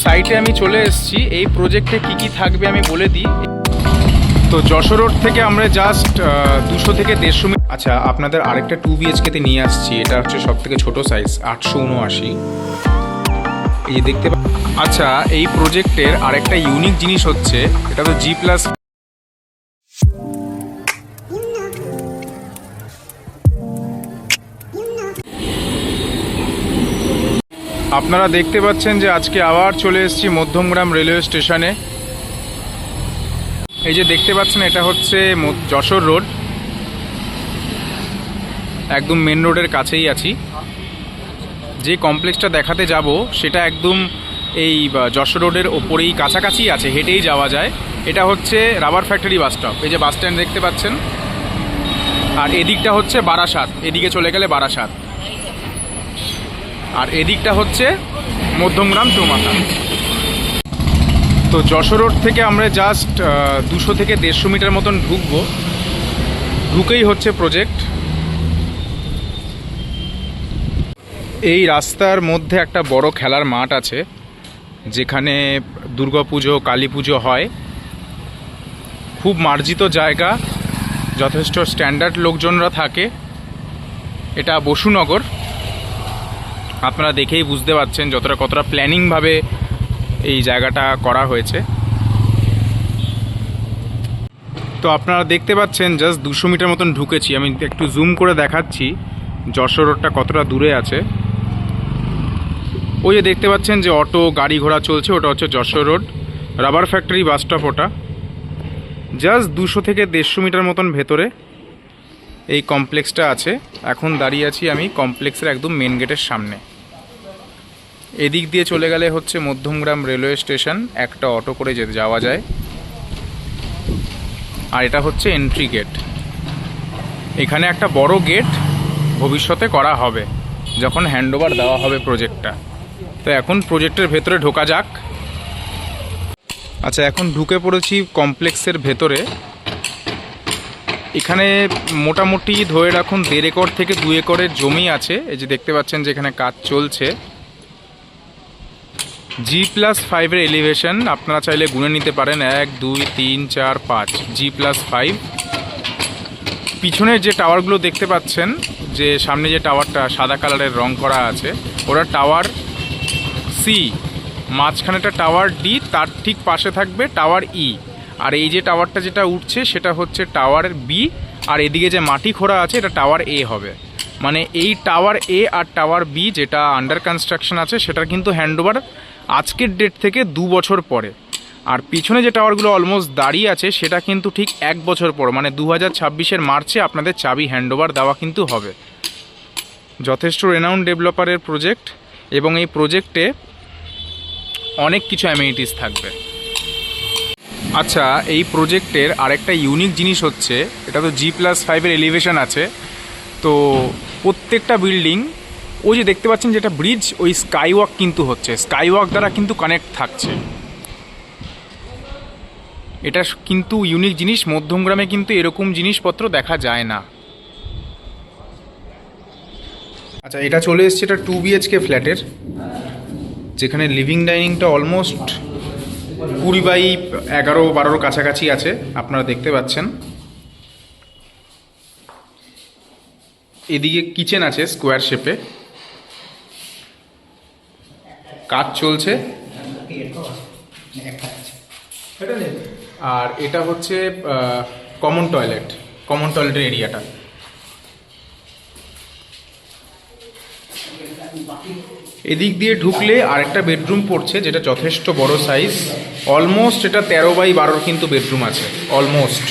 সাইটে আমি চলে এসেছি। এই প্রজেক্টে কি কি থাকবে আমি বলে দিই। তো যশোর রোড থেকে আমরা জাস্ট 200 থেকে 150 মিনিট। আচ্ছা, আপনাদের আরেকটা 2 BHK-তে নিয়ে আসছি। এটা হচ্ছে সব থেকে ছোটো সাইজ, 879। এই দেখতে আচ্ছা, এই প্রজেক্টের আরেকটা ইউনিক জিনিস হচ্ছে, এটা তো G+। আপনারা দেখতে পাচ্ছেন যে আজকে আবার চলে এসেছি মধ্যমগ্রাম রেলওয়ে স্টেশনে। এই যে দেখতে পাচ্ছেন, এটা হচ্ছে যশোর রোড, একদম মেন রোডের কাছেই আছি। যে কমপ্লেক্সটা দেখাতে যাব সেটা একদম এই যশোর রোডের ওপরেই কাছাকাছি আছে, হেঁটেই যাওয়া যায়। এটা হচ্ছে রাবার ফ্যাক্টরি বাস স্টপ। এই যে বাস স্ট্যান্ড দেখতে পাচ্ছেন, আর এদিকটা হচ্ছে বারাসাত, এদিকে চলে গেলে বারাসাত, আর এদিকটা হচ্ছে মধ্যমগ্রাম চৌমাথা। তো যশোর রোড থেকে আমরা জাস্ট 200 থেকে 150 মিটার মতন ঢুকবো। ঢুকেই হচ্ছে প্রজেক্ট। এই রাস্তার মধ্যে একটা বড় খেলার মাঠ আছে, যেখানে দুর্গাপুজো, কালী পুজো হয়। খুব মার্জিত জায়গা, যথেষ্ট স্ট্যান্ডার্ড লোকজনরা থাকে। এটা বসুনগর। আপনারা দেখেই বুঝতে পারছেন কতটা প্ল্যানিংভাবে এই জায়গাটা করা হয়েছে। তো আপনারা দেখতে পাচ্ছেন জাস্ট 200 মিটার মতন ঢুকেছি। আমি একটু জুম করে দেখাচ্ছি যশোর রোডটা কতটা দূরে আছে। ওই যে দেখতে পাচ্ছেন যে অটো, গাড়ি ঘোড়া চলছে, ওটা হচ্ছে Jessore road rubber factory bus stop. ওটা জাস্ট 200 থেকে 150 মিটার মতন ভেতরে এই কমপ্লেক্সটা আছে। এখন দাঁড়িয়ে আছি আমি কমপ্লেক্সের একদম মেন গেটের সামনে। এদিক দিয়ে চলে গেলে হচ্ছে মধ্যমগ্রাম রেলওয়ে স্টেশন, একটা অটো করে যাওয়া যায়। আর এটা হচ্ছে এন্ট্রি গেট। এখানে একটা বড় গেট ভবিষ্যতে করা হবে, যখন হ্যান্ডওভার দেওয়া হবে প্রজেক্টটা। তো এখন প্রজেক্টের ভেতরে ঢোকা যাক। আচ্ছা, এখন ঢুকে পড়েছি কমপ্লেক্সের ভেতরে। এখানে মোটামুটি ধরে রাখুন 1.5 একর থেকে 2 একরের জমি আছে। এই যে দেখতে পাচ্ছেন যে এখানে কাজ চলছে। G+5 এর এলিভেশন আপনারা চাইলে গুনে নিতে পারেন, 1 2 3 4 5 G+5। পিছনের যে টাওয়ারগুলো দেখতে পাচ্ছেন, যে সামনে যে টাওয়ারটা সাদা কালারের রং করা আছে, ওরা টাওয়ার সি। মাঝখানেটা টাওয়ার ডি, তার ঠিক পাশে থাকবে টাওয়ার ই। আর এই যে টাওয়ারটা যেটা উঠছে সেটা হচ্ছে টাওয়ার বি। আর এদিকে যে মাটি খোঁড়া আছে এটা টাওয়ার এ হবে। মানে এই টাওয়ার এ আর টাওয়ার বি যেটা আন্ডার কনস্ট্রাকশন আছে, সেটার কিন্তু হ্যান্ডওভার আজকের ডেট থেকে 2 বছর পরে। আর পিছনে যে টাওয়ারগুলো অলমোস্ট দাঁড়িয়ে আছে, সেটা কিন্তু ঠিক 1 বছর পর, মানে 2026-এর মার্চে আপনাদের চাবি হ্যান্ডওভার দেওয়া কিন্তু হবে। যথেষ্ট রেনাউন্ড ডেভেলপারের প্রজেক্ট, এবং এই প্রজেক্টে অনেক কিছু অ্যামিনিটিস থাকবে। আচ্ছা, এই প্রজেক্টের আরেকটা ইউনিক জিনিস হচ্ছে, এটা তো G+5 এর এলিভেশন আছে। তো প্রত্যেকটা বিল্ডিং, ওই যে দেখতে পাচ্ছেন যেটা ব্রিজ, ওই স্কাইওয়াক কিন্তু হচ্ছে, স্কাইওয়াক দ্বারা কিন্তু কানেক্ট থাকছে। এটা কিন্তু ইউনিক জিনিস। মধ্যমগ্রামে কিন্তু এরকম জিনিসপত্র দেখা যায় না। আচ্ছা, এটা চলে এসছে, এটা 2 BHK ফ্ল্যাটের, যেখানে লিভিং ডাইনিংটা অলমোস্ট 20/11-12 কাছাকাছি আছে। আপনারা দেখতে পাচ্ছেন এদিকে কিচেন আছে স্কোয়ার শেপে, কাজ চলছে। আর এটা হচ্ছে কমন টয়লেটের এরিয়াটা। এদিক দিয়ে ঢুকলে আরেকটা বেডরুম পড়ছে, যেটা যথেষ্ট বড় সাইজ। অলমোস্ট এটা 13/12 কিন্তু বেডরুম আছে অলমোস্ট।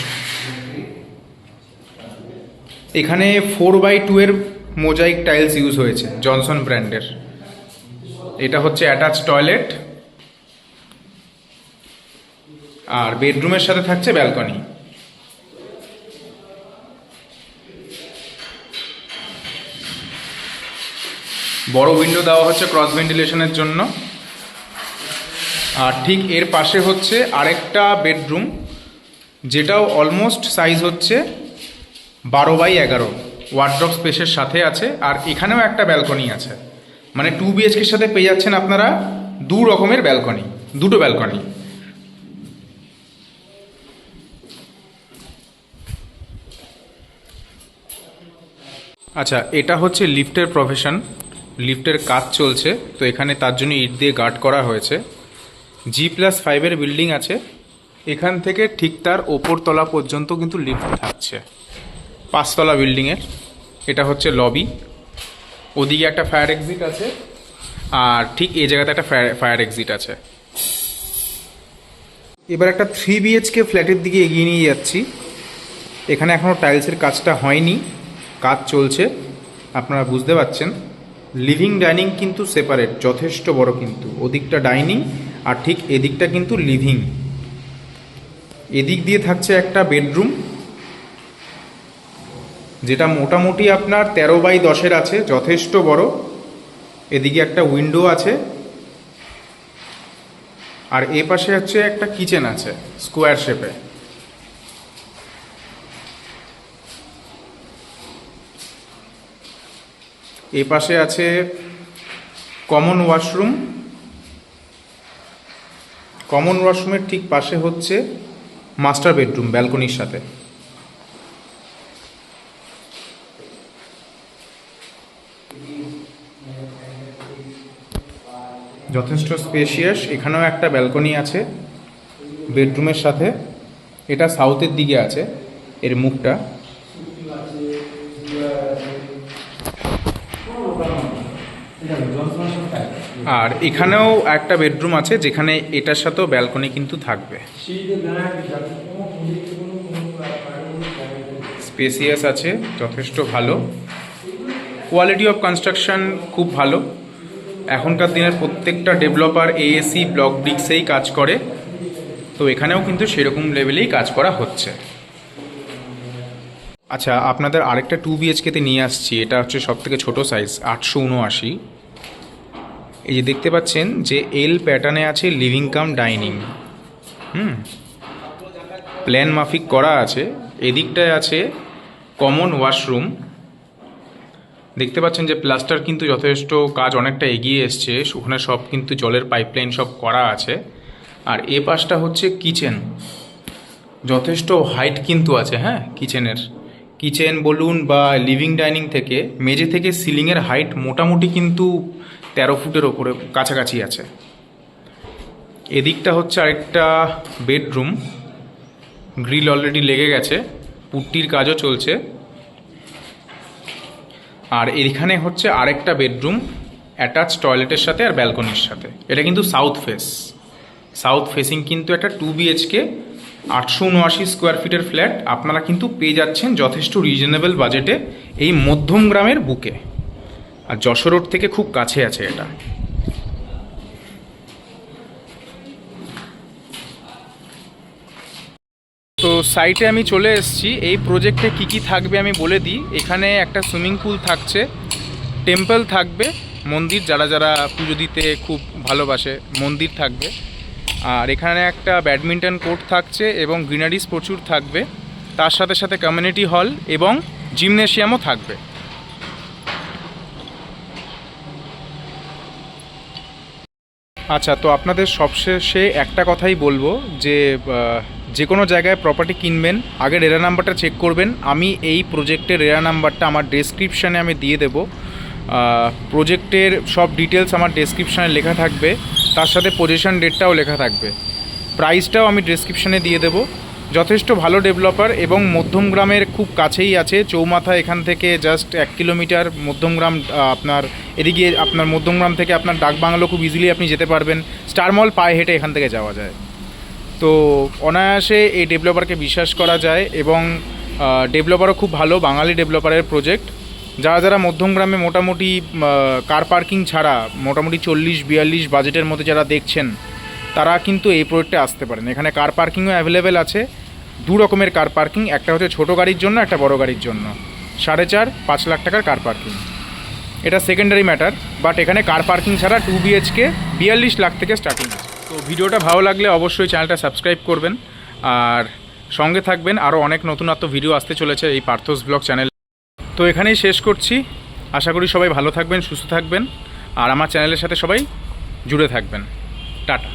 এখানে 4/2 এর মোজাইক টাইলস ইউজ হয়েছে, জনসন ব্র্যান্ডের। এটা হচ্ছে অ্যাটাচ টয়লেট, আর বেডরুমের সাথে থাকছে ব্যালকনি। বড় উইন্ডো দেওয়া হচ্ছে ক্রস ভেন্টিলেশনের জন্য। আর ঠিক এর পাশে হচ্ছে আরেকটা বেডরুম, যেটাও অলমোস্ট সাইজ হচ্ছে 12/11, ওয়ার্ডরোব স্পেসের সাথে আছে। আর এখানেও একটা ব্যালকনি আছে। মানে 2 BHK সাথে পেয়ে যাচ্ছেন আপনারা দু রকমের ব্যালকনি, দুটো ব্যালকনি। আচ্ছা, এটা হচ্ছে লিফটের প্রফেশন, লিফটের কাজ চলছে, তো এখানে তার জন্য ইট দিয়ে গার্ড করা হয়েছে। G+5 বিল্ডিং আছে, এখান থেকে ঠিক তার ওপর তলা পর্যন্ত কিন্তু লিফট থাকছে। 5 তলা বিল্ডিংয়ের এটা হচ্ছে লবি, ওদিকে একটা ফায়ার এক্সিট আছে, আর ঠিক এই জায়গাতে একটা ফায়ার এক্সিট আছে। এবার একটা 3 BHK ফ্ল্যাটের দিকে এগিয়ে নিয়ে যাচ্ছি। এখানে এখনও টাইলসের কাজটা হয়নি, কাজ চলছে, আপনারা বুঝতে পাচ্ছেন। লিভিং ডাইনিং কিন্তু সেপারেট, যথেষ্ট বড় কিন্তু। ওদিকটা ডাইনিং আর ঠিক এদিকটা কিন্তু লিভিং। এদিক দিয়ে থাকছে একটা বেডরুম, যেটা মোটামুটি আপনার 13x10 আছে, যথেষ্ট বড়। এদিকে একটা উইন্ডো আছে, আর এ পাশে হচ্ছে একটা কিচেন আছে স্কোয়ার শেপে। এ পাশে আছে কমন ওয়াশরুম, কমন ওয়াশরুমের ঠিক পাশে হচ্ছে মাস্টার বেডরুম ব্যালকনির সাথে। যথেষ্ট স্পেশিয়াস। এখানেও একটা ব্যালকনি আছে বেডরুমের সাথে, এটা সাউথের দিকে আছে এর মুখটা। আর এখানেও একটা বেডরুম আছে, যেখানে এটার সাথেও ব্যালকনি কিন্তু থাকবে। স্পেসিয়াস আছে, যথেষ্ট ভালো। কোয়ালিটি অফ কনস্ট্রাকশন খুব ভালো। এখনকার দিনের প্রত্যেকটা ডেভেলপার AAC ব্লক ব্রিক্সেই কাজ করে, তো এখানেও কিন্তু সেরকম লেভেলেই কাজ করা হচ্ছে। আচ্ছা, আপনাদের আরেকটা 2 BHKতে নিয়ে আসছি। এটা হচ্ছে সবথেকে ছোট সাইজ, 879। এই যে দেখতে পাচ্ছেন যে এল প্যাটার্নে আছে লিভিং কাম ডাইনিং। প্ল্যান মাফিক করা আছে। এদিকটায় আছে কমন ওয়াশরুম। দেখতে পাচ্ছেন যে প্লাস্টার কিন্তু যথেষ্ট, কাজ অনেকটা এগিয়ে এসছে, ওখানে সব কিন্তু জলের পাইপলাইন সব করা আছে। আর এ পাশটা হচ্ছে কিচেন, যথেষ্ট হাইট কিন্তু আছে। হ্যাঁ, কিচেন বলুন বা লিভিং ডাইনিং থেকে মেঝে থেকে সিলিংয়ের হাইট মোটামুটি কিন্তু 13 ফুটের ওপরে কাছাকাছি আছে। এদিকটা হচ্ছে আরেকটা বেডরুম, গ্রিল অলরেডি লেগে গেছে, পুট্টির কাজও চলছে। আর এখানে হচ্ছে আরেকটা বেডরুম অ্যাটাচ টয়লেটের সাথে আর ব্যালকনির সাথে। এটা কিন্তু সাউথ ফেসিং কিন্তু একটা 2 BHK 879 স্কোয়ার ফিটের ফ্ল্যাট আপনারা কিন্তু পেয়ে যাচ্ছেন যথেষ্ট রিজনেবল বাজেটে এই মধ্যম গ্রামের বুকে। আর যশোর রোড থেকে খুব কাছে আছে এটা। তো সাইটে আমি চলে এসেছি। এই প্রজেক্টে কি কি থাকবে আমি বলে দিই। এখানে একটা সুইমিং পুল থাকছে, টেম্পল থাকবে, মন্দির, যারা যারা পুজো দিতে খুব ভালোবাসে মন্দির থাকবে। আর এখানে একটা ব্যাডমিন্টন কোর্ট থাকছে এবং গ্রিনারিজ প্রচুর থাকবে। তার সাথে সাথে কমিউনিটি হল এবং জিমনেশিয়ামও থাকবে। আচ্ছা, তো আপনাদের সবশেষে একটা কথাই বলবো যে কোনো জায়গায় প্রপার্টি কিনবেন আগে রেরা নাম্বারটা চেক করবেন। আমি এই প্রজেক্টের রেরা নাম্বারটা আমার ডেসক্রিপশানে আমি দিয়ে দেবো। প্রজেক্টের সব ডিটেলস আমার ডেসক্রিপশানে লেখা থাকবে, তার সাথে পজিশন ডেটটাও লেখা থাকবে। প্রাইসটাও আমি ডেসক্রিপশানে দিয়ে দেবো। যথেষ্ট ভালো ডেভেলপার এবং মধ্যমগ্রামের খুব কাছেই আছে। চৌমাথা এখান থেকে জাস্ট 1 কিলোমিটার। মধ্যমগ্রাম আপনার এদিকে, আপনার মধ্যমগ্রাম থেকে আপনার ডাকবাংলো খুব ইজিলি আপনি যেতে পারবেন। স্টার মল পায়ে হেঁটে এখান থেকে যাওয়া যায়। তো অনায়াসে এই ডেভেলপারকে বিশ্বাস করা যায় এবং ডেভেলপারও খুব ভালো, বাঙালি ডেভেলপারের প্রজেক্ট। যারা যারা মধ্যমগ্রামে মোটামুটি কার পার্কিং ছাড়া মোটামুটি 40-42 বাজেটের মধ্যে যারা দেখছেন, তারা কিন্তু এই প্রজেক্টে আসতে পারেন। এখানে কার পার্কিংও অ্যাভেলেবেল আছে, 2 রকমের কার পার্কিং। একটা হচ্ছে ছোটো গাড়ির জন্য, একটা বড় গাড়ির জন্য। 4.5-5 লাখ টাকার কার পার্কিং, এটা সেকেন্ডারি ম্যাটার। বাট এখানে কার পার্কিং ছাড়া 2 BHK 42 লাখ থেকে স্টার্টিং আছে। তো ভিডিওটা ভালো লাগলে অবশ্যই চ্যানেলটা সাবস্ক্রাইব করবেন আর সঙ্গে থাকবেন। আরও অনেক নতুনত্ব ভিডিও আসতে চলেছে এই পার্থস ব্লগ চ্যানেল। তো এখানেই শেষ করছি। আশা করি সবাই ভালো থাকবেন, সুস্থ থাকবেন আর আমার চ্যানেলের সাথে সবাই জুড়ে থাকবেন। টাটা।